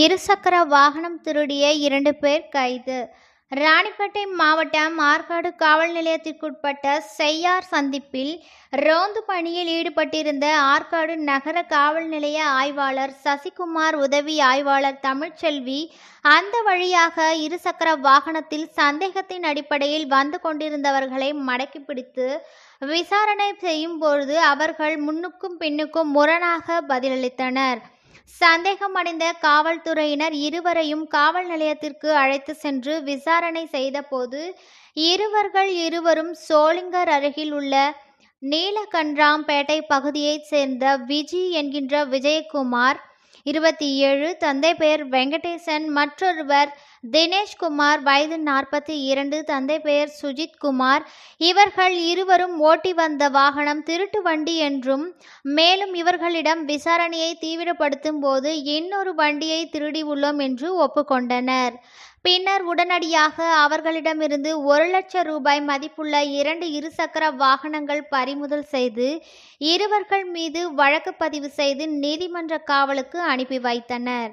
இருசக்கர வாகனம் திருடிய 2 பேர் கைது. ராணிப்பேட்டை மாவட்டம் ஆற்காடு காவல் நிலையத்திற்குட்பட்ட செய்யார் சந்திப்பில் ரோந்து பணியில் ஈடுபட்டிருந்த ஆற்காடு நகர காவல் நிலைய ஆய்வாளர் சசிகுமார், உதவி ஆய்வாளர் தமிழ்ச்செல்வி அந்த வழியாக இருசக்கர வாகனத்தில் சந்தேகத்தின் அடிப்படையில் வந்து கொண்டிருந்தவர்களை மடக்கி பிடித்து விசாரணை செய்யும் பொழுது அவர்கள் முன்னுக்கும் பின்னுக்கும் முரணாக பதிலளித்தனர். சந்தேகமடைந்த காவல்துறையினர் இருவரையும் காவல் நிலையத்திற்கு அழைத்து சென்று விசாரணை செய்தபோது இருவரும் சோளிங்கர் அருகில் உள்ள நீலகண்டராம்பேட்டை பகுதியைச் சேர்ந்த விஜி என்கின்ற விஜயகுமார் 27, தந்தை பெயர் வெங்கடேசன், மற்றொருவர் தினேஷ்குமார், வயது 42, தந்தை பெயர் சுஜித்குமார். இவர்கள் இருவரும் ஓட்டி வந்த வாகனம் திருட்டு வண்டி என்றும், மேலும் இவர்களிடம் விசாரணையை தீவிரப்படுத்தும் போது இன்னொரு வண்டியை திருடி உள்ளோம் என்று ஒப்புக்கொண்டனர். பின்னர் உடனடியாக அவர்களிடமிருந்து 1 லட்சம் ரூபாய் மதிப்புள்ள 2 இருசக்கர வாகனங்கள் பறிமுதல் செய்து இருவர்கள் மீது வழக்கு பதிவு செய்து நீதிமன்ற காவலுக்கு அனுப்பி வைத்தனர்.